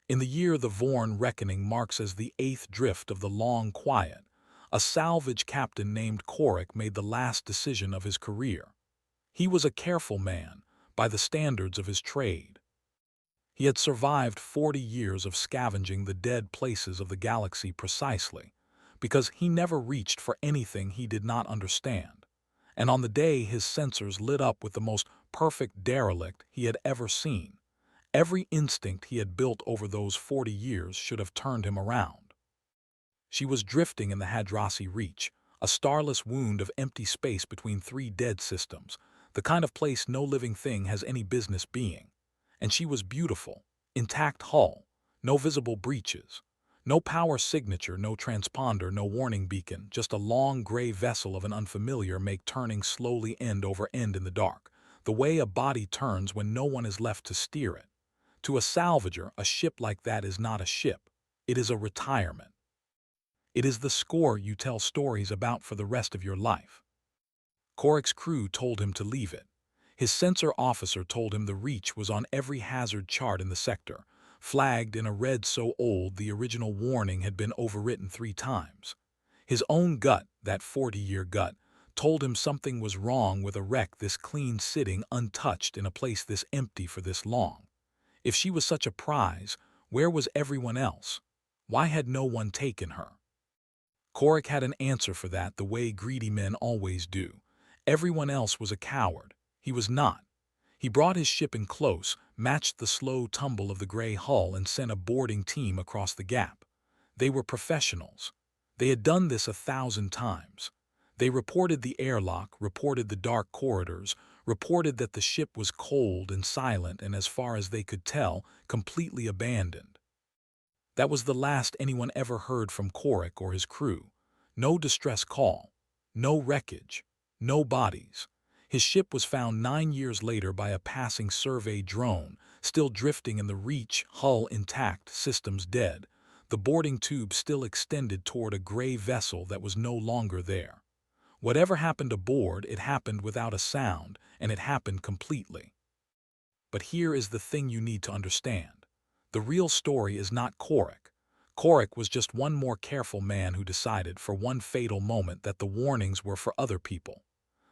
In the year the Vorn reckoning marks as the eighth drift of the Long Quiet, a salvage captain named Korik made the last decision of his career. He was a careful man, by the standards of his trade. He had survived 40 years of scavenging the dead places of the galaxy precisely because he never reached for anything he did not understand. And on the day his sensors lit up with the most perfect derelict he had ever seen, every instinct he had built over those 40 years should have turned him around. She was drifting in the Hadrasi Reach, a starless wound of empty space between three dead systems, the kind of place no living thing has any business being. And she was beautiful, intact hull, no visible breaches, no power signature, no transponder, no warning beacon, just a long gray vessel of an unfamiliar make turning slowly end over end in the dark, the way a body turns when no one is left to steer it. To a salvager, a ship like that is not a ship. It is a retirement. It is the score you tell stories about for the rest of your life. Korik's crew told him to leave it. His sensor officer told him the Reach was on every hazard chart in the sector, flagged in a red so old the original warning had been overwritten 3 times. His own gut, that 40-year gut, told him something was wrong with a wreck this clean sitting untouched in a place this empty for this long. If she was such a prize, where was everyone else? Why had no one taken her? Korik had an answer for that the way greedy men always do. Everyone else was a coward. He was not. He brought his ship in close, matched the slow tumble of the gray hull and sent a boarding team across the gap. They were professionals. They had done this 1,000 times. They reported the airlock, reported the dark corridors, reported that the ship was cold and silent and, as far as they could tell, completely abandoned. That was the last anyone ever heard from Korik or his crew. No distress call, no wreckage, no bodies. His ship was found 9 years later by a passing survey drone, still drifting in the Reach, hull intact, systems dead, the boarding tube still extended toward a gray vessel that was no longer there. Whatever happened aboard, it happened without a sound, and it happened completely. But here is the thing you need to understand. The real story is not Korik. Korik was just one more careful man who decided for one fatal moment that the warnings were for other people.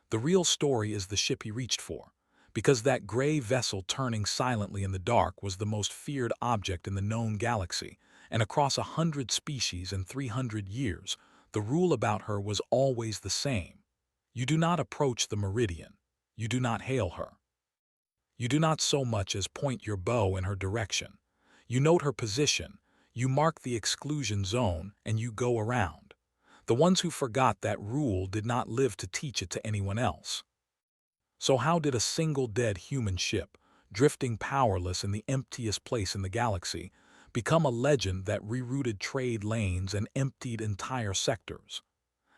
The real story is the ship he reached for, because that gray vessel turning silently in the dark was the most feared object in the known galaxy, and across 100 species and 300 years, the rule about her was always the same. You do not approach the meridian. You do not hail her. You do not so much as point your bow in her direction. You note her position, you mark the exclusion zone, and you go around. The ones who forgot that rule did not live to teach it to anyone else. So how did a single dead human ship, drifting powerless in the emptiest place in the galaxy, become a legend that rerouted trade lanes and emptied entire sectors?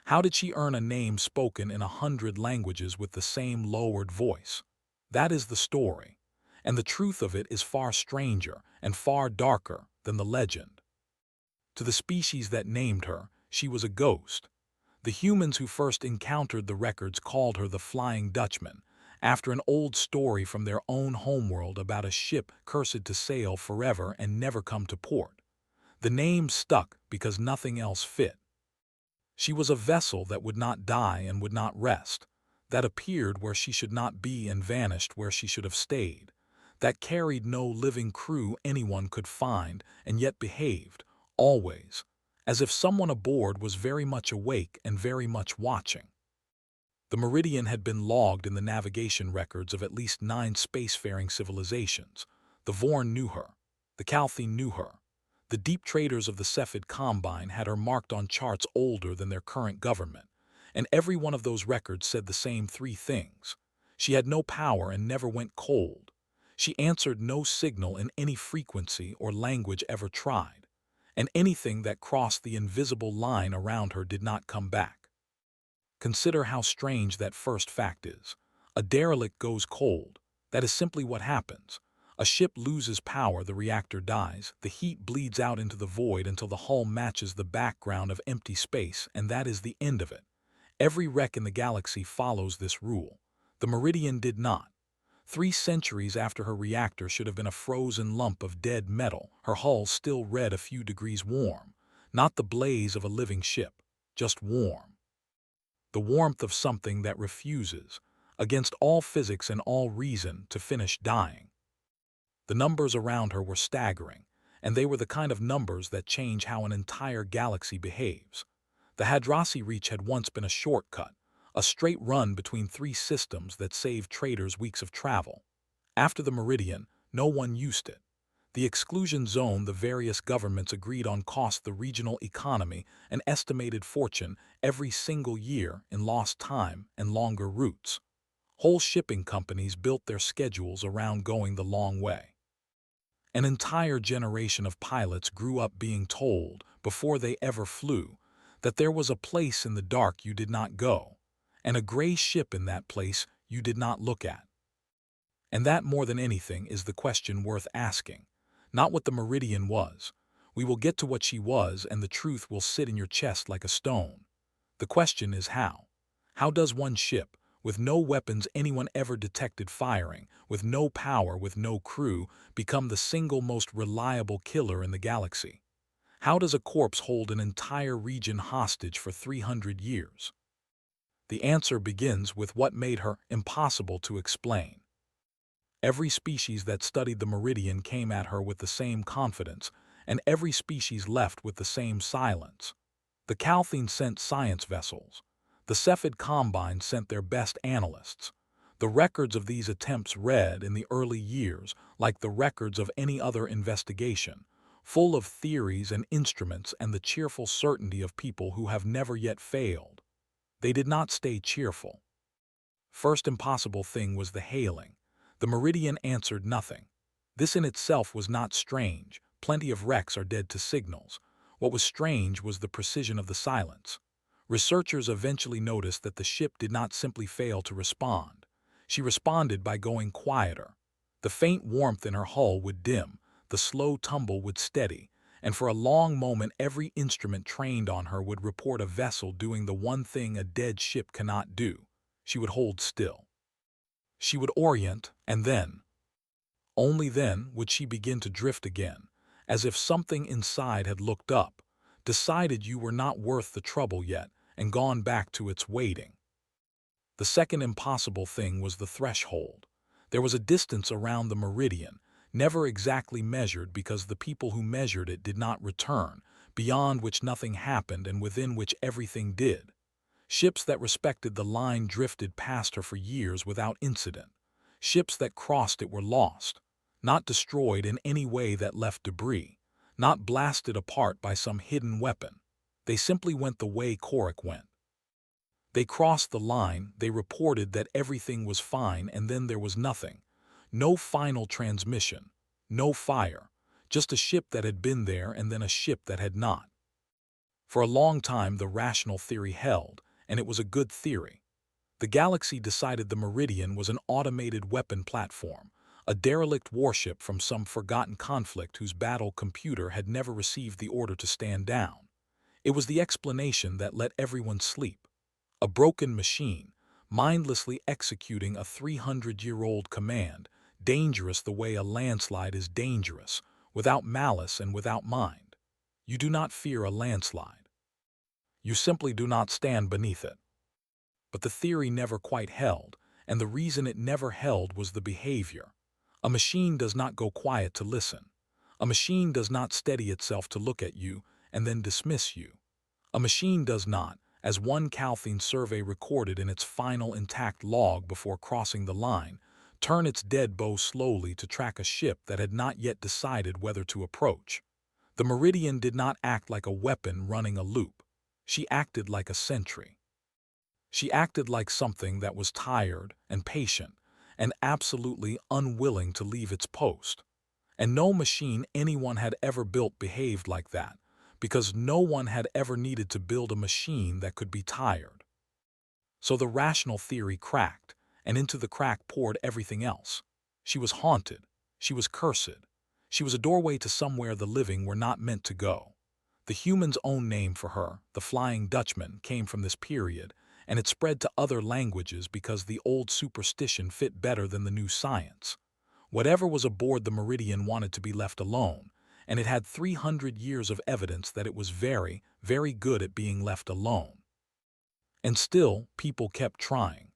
How did she earn a name spoken in 100 languages with the same lowered voice? That is the story, and the truth of it is far stranger and far darker than the legend. To the species that named her, she was a ghost. The humans who first encountered the records called her the Flying Dutchman, after an old story from their own homeworld about a ship cursed to sail forever and never come to port. The name stuck because nothing else fit. She was a vessel that would not die and would not rest, that appeared where she should not be and vanished where she should have stayed, that carried no living crew anyone could find and yet behaved, always, as if someone aboard was very much awake and very much watching. The meridian had been logged in the navigation records of at least 9 spacefaring civilizations. The Vorn knew her. The Calthi knew her. The deep traders of the Cepheid Combine had her marked on charts older than their current government, and every one of those records said the same 3 things. She had no power and never went cold. She answered no signal in any frequency or language ever tried, and anything that crossed the invisible line around her did not come back. Consider how strange that first fact is. A derelict goes cold. That is simply what happens. A ship loses power, the reactor dies, the heat bleeds out into the void until the hull matches the background of empty space, and that is the end of it. Every wreck in the galaxy follows this rule. The Meridian did not. 3 centuries after her reactor should have been a frozen lump of dead metal, her hull still red a few degrees warm. Not the blaze of a living ship, just warm. The warmth of something that refuses, against all physics and all reason, to finish dying. The numbers around her were staggering, and they were the kind of numbers that change how an entire galaxy behaves. The Hadrasi Reach had once been a shortcut, a straight run between 3 systems that saved traders weeks of travel. After the meridian, no one used it. The exclusion zone, the various governments agreed on, cost the regional economy an estimated fortune every single year in lost time and longer routes. Whole shipping companies built their schedules around going the long way. An entire generation of pilots grew up being told, before they ever flew, that there was a place in the dark you did not go, and a gray ship in that place you did not look at. And that, more than anything, is the question worth asking. Not what the meridian was. We will get to what she was, and the truth will sit in your chest like a stone. The question is how. How does one ship, with no weapons anyone ever detected firing, with no power, with no crew, become the single most reliable killer in the galaxy? How does a corpse hold an entire region hostage for 300 years? The answer begins with what made her impossible to explain. Every species that studied the meridian came at her with the same confidence, and every species left with the same silence. The Calthene sent science vessels. The Cepheid Combine sent their best analysts. The records of these attempts read in the early years like the records of any other investigation, full of theories and instruments and the cheerful certainty of people who have never yet failed. They did not stay cheerful. First impossible thing was the hailing. The meridian answered nothing. This in itself was not strange. Plenty of wrecks are dead to signals. What was strange was the precision of the silence. Researchers eventually noticed that the ship did not simply fail to respond. She responded by going quieter. The faint warmth in her hull would dim, the slow tumble would steady, and for a long moment every instrument trained on her would report a vessel doing the one thing a dead ship cannot do. She would hold still. She would orient, and then, only then, would she begin to drift again, as if something inside had looked up, decided you were not worth the trouble yet, and gone back to its waiting. The second impossible thing was the threshold. There was a distance around the meridian, never exactly measured because the people who measured it did not return, beyond which nothing happened and within which everything did. Ships that respected the line drifted past her for years without incident. Ships that crossed it were lost, not destroyed in any way that left debris, not blasted apart by some hidden weapon. They simply went the way Korik went. They crossed the line, they reported that everything was fine, and then there was nothing. No final transmission, no fire, just a ship that had been there and then a ship that had not. For a long time the rational theory held, and it was a good theory. The galaxy decided the meridian was an automated weapon platform, a derelict warship from some forgotten conflict whose battle computer had never received the order to stand down. It was the explanation that let everyone sleep. A broken machine, mindlessly executing a 300-year-old command, dangerous the way a landslide is dangerous, without malice and without mind. You do not fear a landslide. You simply do not stand beneath it. But the theory never quite held, and the reason it never held was the behavior. A machine does not go quiet to listen. A machine does not steady itself to look at you and then dismiss you. A machine does not, as one Calthene survey recorded in its final intact log before crossing the line, turn its dead bow slowly to track a ship that had not yet decided whether to approach. The meridian did not act like a weapon running a loop. She acted like a sentry. She acted like something that was tired and patient and absolutely unwilling to leave its post. And no machine anyone had ever built behaved like that, because no one had ever needed to build a machine that could be tired. So the rational theory cracked, and into the crack poured everything else. She was haunted. She was cursed. She was a doorway to somewhere the living were not meant to go. The human's own name for her, the Flying Dutchman, came from this period, and it spread to other languages because the old superstition fit better than the new science. Whatever was aboard the Meridian wanted to be left alone, and it had 300 years of evidence that it was very, very good at being left alone. And still, people kept trying.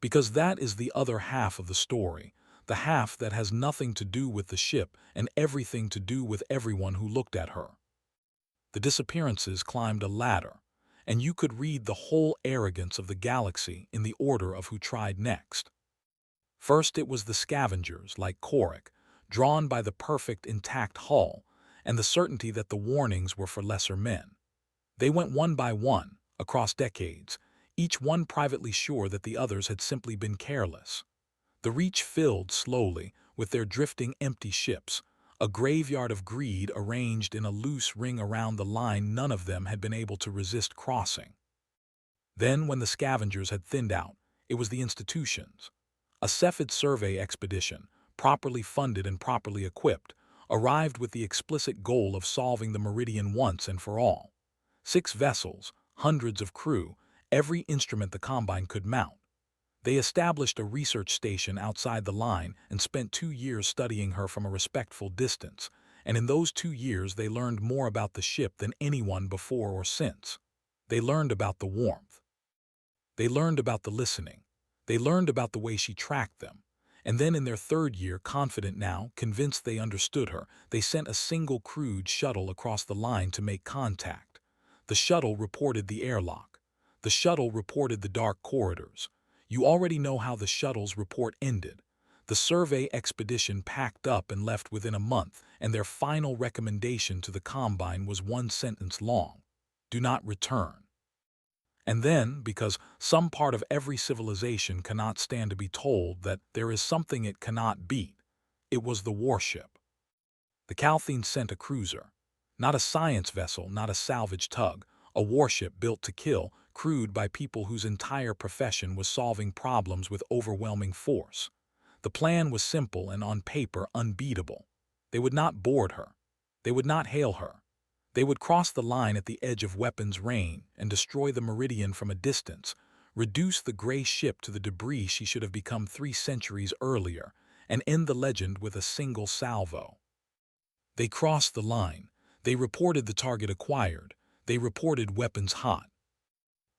Because that is the other half of the story, the half that has nothing to do with the ship and everything to do with everyone who looked at her. The disappearances climbed a ladder, and you could read the whole arrogance of the galaxy in the order of who tried next. First it was the scavengers, like Korik, drawn by the perfect intact hull and the certainty that the warnings were for lesser men. They went one by one, across decades, each one privately sure that the others had simply been careless. The Reach filled slowly with their drifting empty ships, a graveyard of greed arranged in a loose ring around the line none of them had been able to resist crossing. Then, when the scavengers had thinned out, it was the institutions. A Cepheid survey expedition, properly funded and properly equipped, arrived with the explicit goal of solving the Meridian once and for all. 6 vessels, hundreds of crew, every instrument the Combine could mount. They established a research station outside the line and spent 2 years studying her from a respectful distance, and in those 2 years they learned more about the ship than anyone before or since. They learned about the warmth. They learned about the listening. They learned about the way she tracked them. And then in their 3rd year, confident now, convinced they understood her, they sent a single crewed shuttle across the line to make contact. The shuttle reported the airlock. The shuttle reported the dark corridors. You already know how the shuttle's report ended. The survey expedition packed up and left within a month, and their final recommendation to the Combine was 1 sentence long: do not return. And then, because some part of every civilization cannot stand to be told that there is something it cannot beat, it was the warship. The Calthine sent a cruiser. Not a science vessel, not a salvage tug, a warship built to kill, crewed by people whose entire profession was solving problems with overwhelming force. The plan was simple and on paper unbeatable. They would not board her. They would not hail her. They would cross the line at the edge of weapons rain and destroy the Meridian from a distance, reduce the gray ship to the debris she should have become 3 centuries earlier, and end the legend with a single salvo. They crossed the line. They reported the target acquired. They reported weapons hot.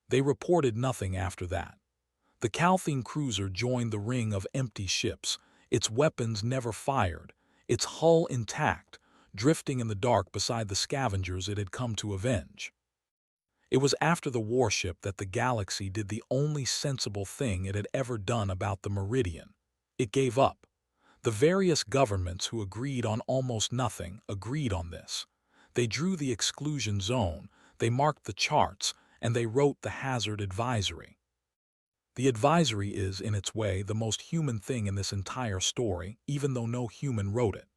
They reported nothing after that. The Calthine cruiser joined the ring of empty ships, its weapons never fired, its hull intact, drifting in the dark beside the scavengers it had come to avenge. It was after the warship that the galaxy did the only sensible thing it had ever done about the Meridian. It gave up. The various governments who agreed on almost nothing agreed on this. They drew the exclusion zone, they marked the charts, and they wrote the hazard advisory. The advisory is, in its way, the most human thing in this entire story, even though no human wrote it.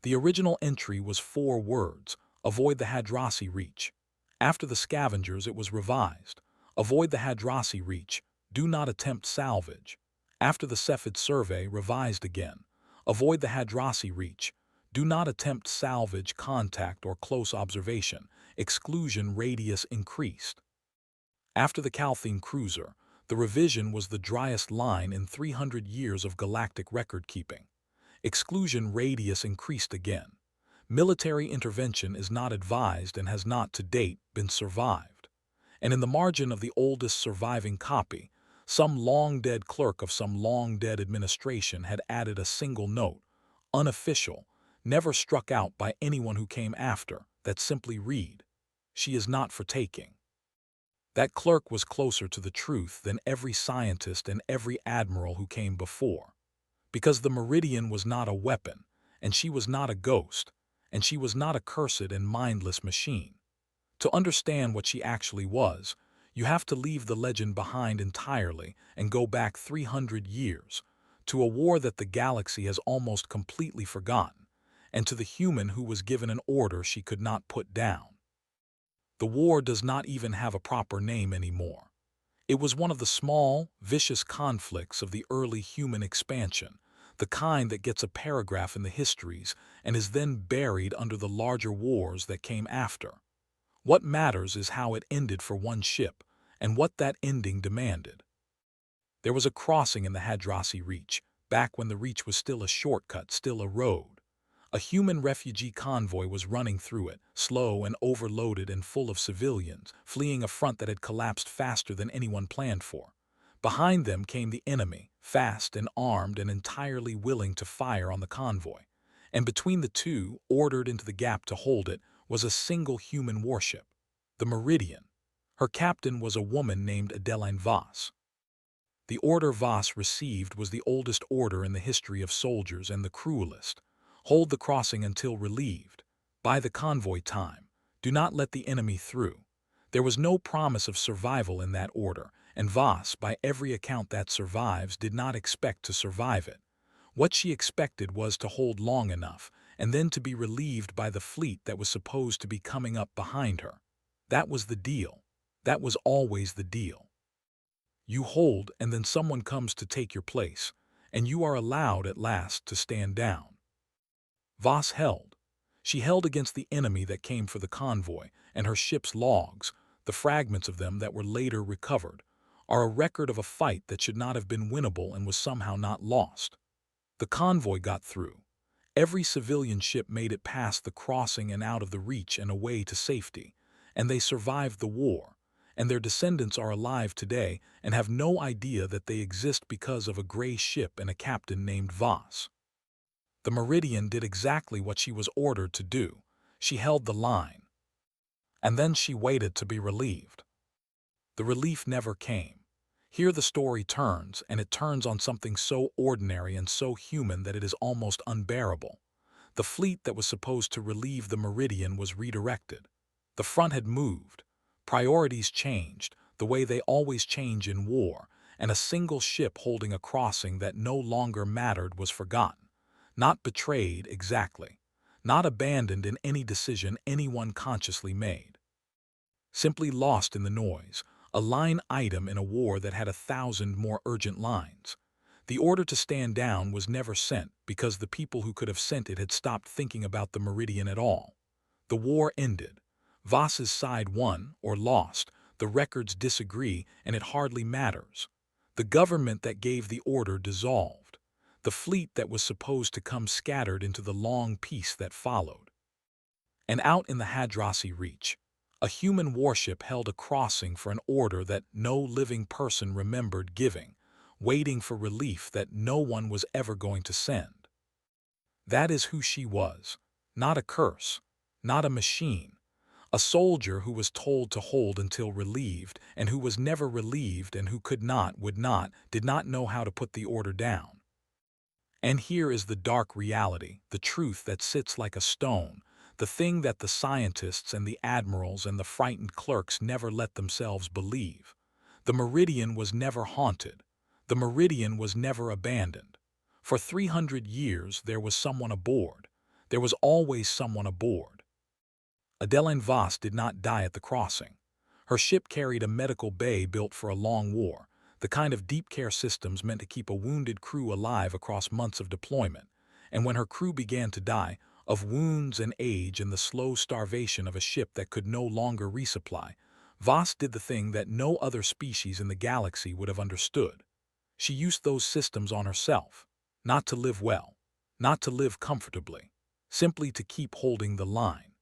The original entry was 4 words: avoid the Hadrasi Reach. After the scavengers it was revised: avoid the Hadrasi Reach, do not attempt salvage. After the Cepheid survey, revised again: avoid the Hadrasi Reach, do not attempt salvage, contact, or close observation. Exclusion radius increased. After the Calthine cruiser, the revision was the driest line in 300 years of galactic record-keeping. Exclusion radius increased again. Military intervention is not advised and has not, to date, been survived. And in the margin of the oldest surviving copy, some long-dead clerk of some long-dead administration had added a single note, unofficial, never struck out by anyone who came after, that simply read, "She is not for taking." That clerk was closer to the truth than every scientist and every admiral who came before. Because the Meridian was not a weapon, and she was not a ghost, and she was not a cursed and mindless machine. To understand what she actually was, you have to leave the legend behind entirely and go back 300 years, to a war that the galaxy has almost completely forgotten, and to the human who was given an order she could not put down. The war does not even have a proper name anymore. It was one of the small, vicious conflicts of the early human expansion, the kind that gets a paragraph in the histories and is then buried under the larger wars that came after. What matters is how it ended for one ship, and what that ending demanded. There was a crossing in the Hadrasi Reach, back when the reach was still a shortcut, still a road. A human refugee convoy was running through it, slow and overloaded and full of civilians, fleeing a front that had collapsed faster than anyone planned for. Behind them came the enemy, fast and armed and entirely willing to fire on the convoy. And between the two, ordered into the gap to hold it, was a single human warship, the Meridian. Her captain was a woman named Adeline Voss. The order Voss received was the oldest order in the history of soldiers and the cruelest. Hold the crossing until relieved. Buy the convoy time. Do not let the enemy through. There was no promise of survival in that order, and Voss, by every account that survives, did not expect to survive it. What she expected was to hold long enough, and then to be relieved by the fleet that was supposed to be coming up behind her. That was the deal. That was always the deal. You hold, and then someone comes to take your place, and you are allowed at last to stand down. Voss held. She held against the enemy that came for the convoy, and her ship's logs, the fragments of them that were later recovered, are a record of a fight that should not have been winnable and was somehow not lost. The convoy got through. Every civilian ship made it past the crossing and out of the reach and away to safety, and they survived the war. And their descendants are alive today and have no idea that they exist because of a gray ship and a captain named Voss. The Meridian did exactly what she was ordered to do. She held the line. And then she waited to be relieved. The relief never came. Here the story turns, and it turns on something so ordinary and so human that it is almost unbearable. The fleet that was supposed to relieve the Meridian was redirected. The front had moved. Priorities changed, the way they always change in war, and a single ship holding a crossing that no longer mattered was forgotten. Not betrayed exactly. Not abandoned in any decision anyone consciously made. Simply lost in the noise, a line item in a war that had 1,000 more urgent lines. The order to stand down was never sent because the people who could have sent it had stopped thinking about the Meridian at all. The war ended. Voss's side won or lost, the records disagree, and it hardly matters. The government that gave the order dissolved. The fleet that was supposed to come scattered into the long peace that followed. And out in the Hadrasi Reach, a human warship held a crossing for an order that no living person remembered giving, waiting for relief that no one was ever going to send. That is who she was. Not a curse, not a machine. A soldier who was told to hold until relieved, and who was never relieved, and who could not, would not, did not know how to put the order down. And here is the dark reality, the truth that sits like a stone, the thing that the scientists and the admirals and the frightened clerks never let themselves believe. The Meridian was never haunted. The Meridian was never abandoned. For 300 years there was someone aboard. There was always someone aboard. Adeline Voss did not die at the crossing. Her ship carried a medical bay built for a long war, the kind of deep care systems meant to keep a wounded crew alive across months of deployment. And when her crew began to die, of wounds and age and the slow starvation of a ship that could no longer resupply, Voss did the thing that no other species in the galaxy would have understood. She used those systems on herself, not to live well, not to live comfortably, simply to keep holding the line.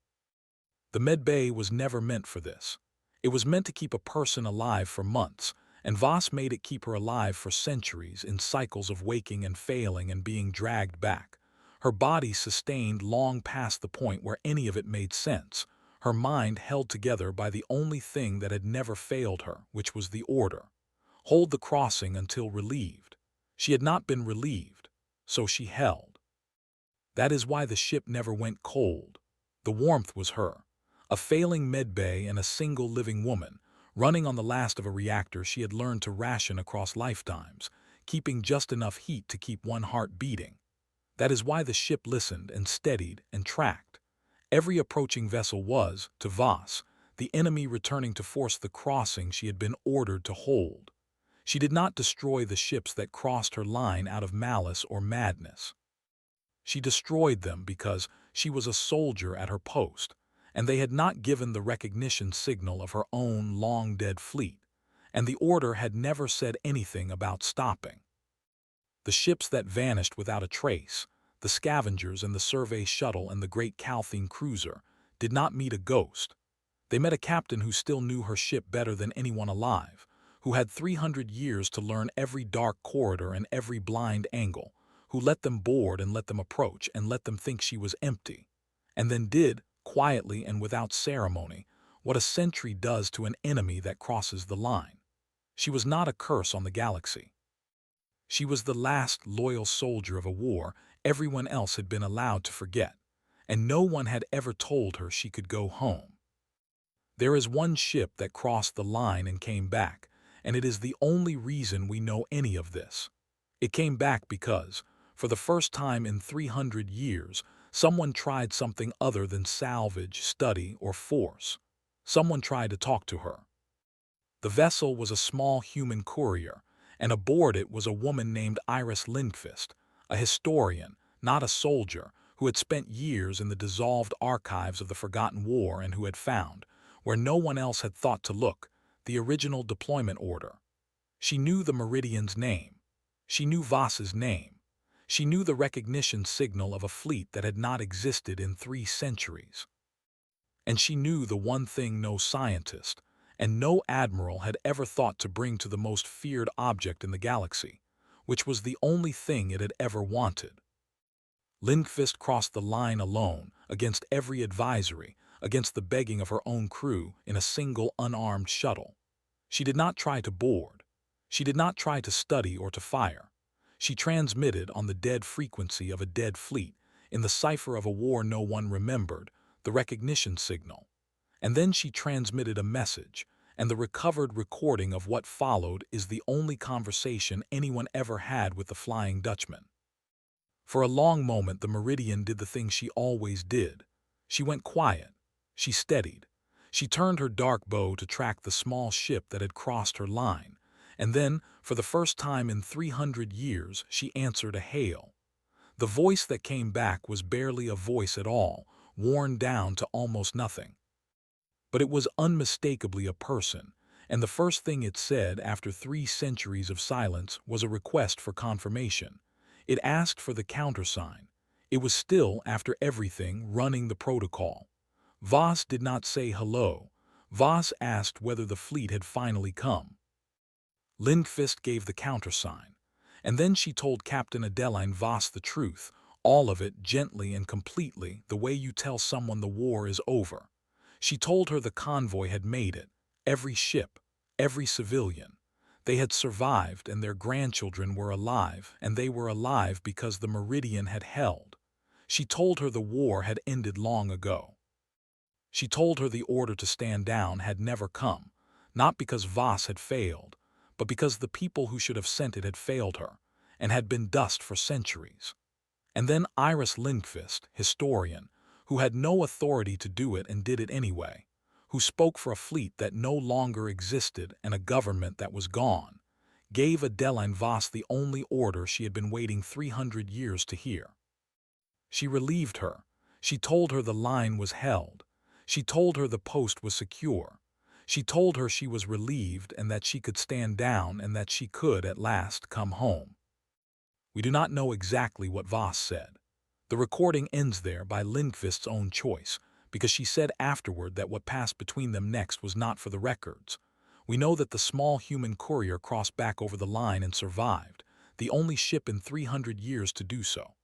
The medbay was never meant for this. It was meant to keep a person alive for months, and Voss made it keep her alive for centuries in cycles of waking and failing and being dragged back. Her body sustained long past the point where any of it made sense. Her mind held together by the only thing that had never failed her, which was the order. Hold the crossing until relieved. She had not been relieved, so she held. That is why the ship never went cold. The warmth was her. A failing medbay and a single living woman, running on the last of a reactor she had learned to ration across lifetimes, keeping just enough heat to keep one heart beating. That is why the ship listened and steadied and tracked. Every approaching vessel was, to Voss, the enemy returning to force the crossing she had been ordered to hold. She did not destroy the ships that crossed her line out of malice or madness. She destroyed them because she was a soldier at her post, and they had not given the recognition signal of her own long-dead fleet. and the order had never said anything about stopping. The ships that vanished without a trace, the scavengers and the survey shuttle and the great Calthine cruiser, did not meet a ghost. They met a captain who still knew her ship better than anyone alive, who had 300 years to learn every dark corridor and every blind angle, who let them board and let them approach and let them think she was empty, and then did, quietly and without ceremony, what a sentry does to an enemy that crosses the line. She was not a curse on the galaxy. She was the last loyal soldier of a war everyone else had been allowed to forget, and no one had ever told her she could go home. There is one ship that crossed the line and came back, and it is the only reason we know any of this. It came back because, for the first time in 300 years, someone tried something other than salvage, study, or force. Someone tried to talk to her. The vessel was a small human courier, and aboard it was a woman named Iris Lindqvist, a historian, not a soldier, who had spent years in the dissolved archives of the Forgotten War and who had found, where no one else had thought to look, the original deployment order. She knew the Meridian's name. She knew Voss's name. She knew the recognition signal of a fleet that had not existed in 3 centuries. And she knew the one thing no scientist and no admiral had ever thought to bring to the most feared object in the galaxy, which was the only thing it had ever wanted. Lindqvist crossed the line alone, against every advisory, against the begging of her own crew, in a single unarmed shuttle. She did not try to board. She did not try to study or to fire. She transmitted on the dead frequency of a dead fleet, in the cipher of a war no one remembered, the recognition signal. And then she transmitted a message, and the recovered recording of what followed is the only conversation anyone ever had with the Flying Dutchman. For a long moment the Meridian did the thing she always did. She went quiet. She steadied. She turned her dark bow to track the small ship that had crossed her line, and then, for the first time in 300 years, she answered a hail. The voice that came back was barely a voice at all, worn down to almost nothing. But it was unmistakably a person, and the first thing it said after 3 centuries of silence was a request for confirmation. It asked for the countersign. It was still, after everything, running the protocol. Voss did not say hello. Voss asked whether the fleet had finally come. Lindqvist gave the countersign, and then she told Captain Adeline Voss the truth, all of it gently and completely, the way you tell someone the war is over. She told her the convoy had made it, every ship, every civilian. They had survived and their grandchildren were alive, and they were alive because the Meridian had held. She told her the war had ended long ago. She told her the order to stand down had never come, not because Voss had failed, but because the people who should have sent it had failed her, and had been dust for centuries. And then Iris Lindqvist, historian, who had no authority to do it and did it anyway, who spoke for a fleet that no longer existed and a government that was gone, gave Adeline Voss the only order she had been waiting 300 years to hear. She relieved her. She told her the line was held. She told her the post was secure. She told her she was relieved and that she could stand down and that she could at last come home. We do not know exactly what Voss said. The recording ends there by Lindqvist's own choice, because she said afterward that what passed between them next was not for the records. We know that the small human courier crossed back over the line and survived, the only ship in 300 years to do so.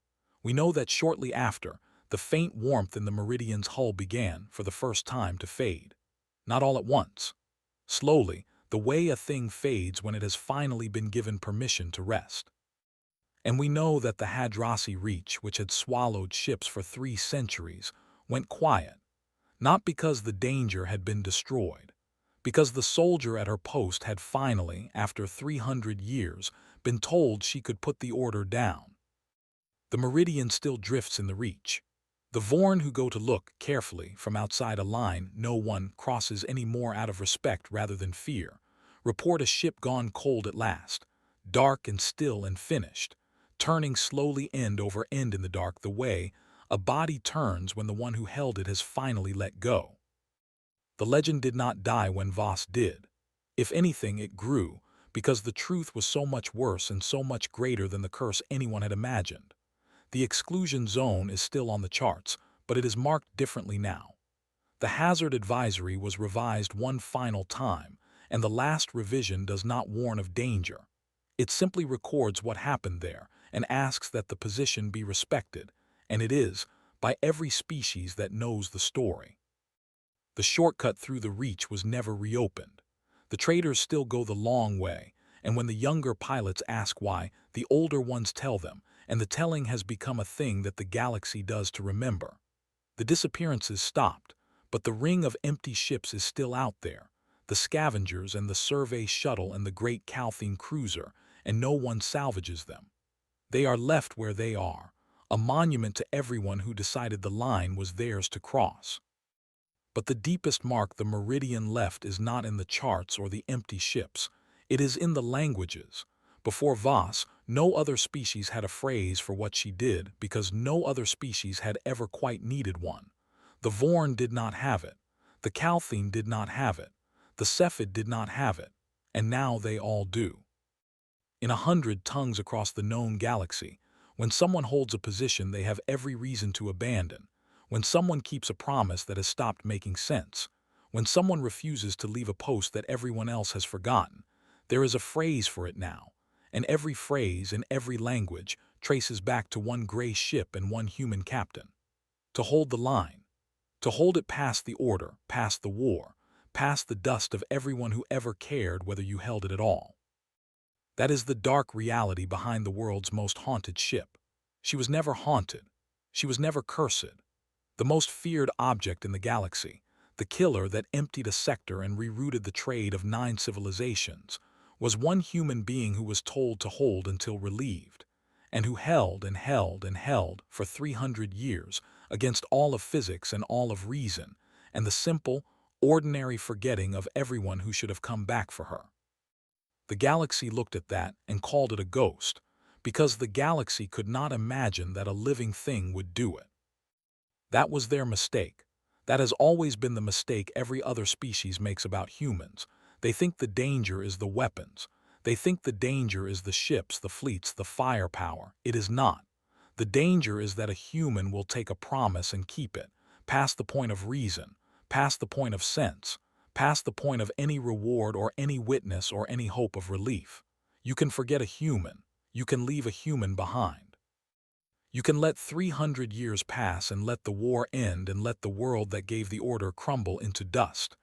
We know that shortly after, the faint warmth in the Meridian's hull began, for the first time, to fade. Not all at once. Slowly, the way a thing fades when it has finally been given permission to rest. And we know that the Hadrasi Reach, which had swallowed ships for 3 centuries, went quiet, not because the danger had been destroyed, because the soldier at her post had finally, after 300 years, been told she could put the order down. The Meridian still drifts in the Reach. The Vorn who go to look carefully from outside a line no one crosses any more out of respect rather than fear, report a ship gone cold at last, dark and still and finished, turning slowly end over end in the dark the way a body turns when the one who held it has finally let go. The legend did not die when Voss did. If anything, it grew, because the truth was so much worse and so much greater than the curse anyone had imagined. The exclusion zone is still on the charts, but it is marked differently now. The hazard advisory was revised one final time, and the last revision does not warn of danger. It simply records what happened there and asks that the position be respected, and it is, by every species that knows the story. The shortcut through the reach was never reopened. The traders still go the long way, and when the younger pilots ask why, the older ones tell them, and the telling has become a thing that the galaxy does to remember. The disappearances stopped, but the ring of empty ships is still out there, the scavengers and the survey shuttle and the great Calthine cruiser, and no one salvages them. They are left where they are, a monument to everyone who decided the line was theirs to cross. But the deepest mark the meridian left is not in the charts or the empty ships. It is in the languages. Before Voss, no other species had a phrase for what she did because no other species had ever quite needed one. The Vorn did not have it. The Calthine did not have it. The Cephid did not have it. And now they all do. In 100 tongues across the known galaxy, when someone holds a position they have every reason to abandon, when someone keeps a promise that has stopped making sense, when someone refuses to leave a post that everyone else has forgotten, there is a phrase for it now, and every phrase in every language traces back to one gray ship and one human captain. To hold the line, to hold it past the order, past the war, past the dust of everyone who ever cared whether you held it at all. That is the dark reality behind the world's most haunted ship. She was never haunted. She was never cursed. The most feared object in the galaxy, the killer that emptied a sector and rerouted the trade of 9 civilizations, was one human being who was told to hold until relieved, and who held and held and held for 300 years against all of physics and all of reason, and the simple, ordinary forgetting of everyone who should have come back for her. The galaxy looked at that and called it a ghost, because the galaxy could not imagine that a living thing would do it. That was their mistake. That has always been the mistake every other species makes about humans. They think the danger is the weapons. They think the danger is the ships, the fleets, the firepower. It is not. The danger is that a human will take a promise and keep it, past the point of reason, past the point of sense, past the point of any reward or any witness or any hope of relief. You can forget a human. You can leave a human behind. You can let 300 years pass and let the war end and let the world that gave the order crumble into dust.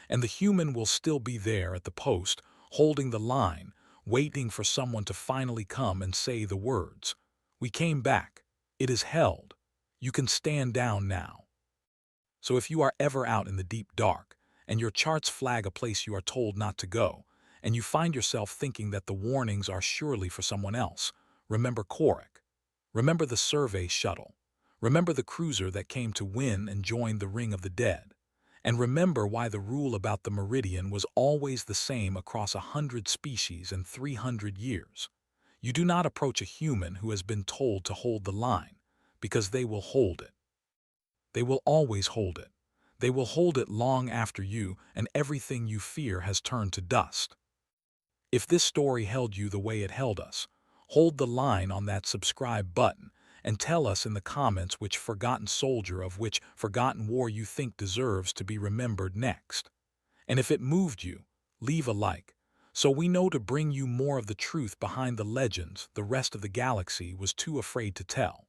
And the human will still be there at the post, holding the line, waiting for someone to finally come and say the words. We came back. It is held. You can stand down now. So if you are ever out in the deep dark, and your charts flag a place you are told not to go, and you find yourself thinking that the warnings are surely for someone else, remember Korik. Remember the survey shuttle. Remember the cruiser that came to win and joined the Ring of the Dead. And remember why the rule about the meridian was always the same across 100 species and 300 years. You do not approach a human who has been told to hold the line, because they will hold it. They will always hold it. They will hold it long after you and everything you fear has turned to dust. If this story held you the way it held us, hold the line on that subscribe button and tell us in the comments which forgotten soldier of which forgotten war you think deserves to be remembered next. And if it moved you, leave a like, so we know to bring you more of the truth behind the legends the rest of the galaxy was too afraid to tell.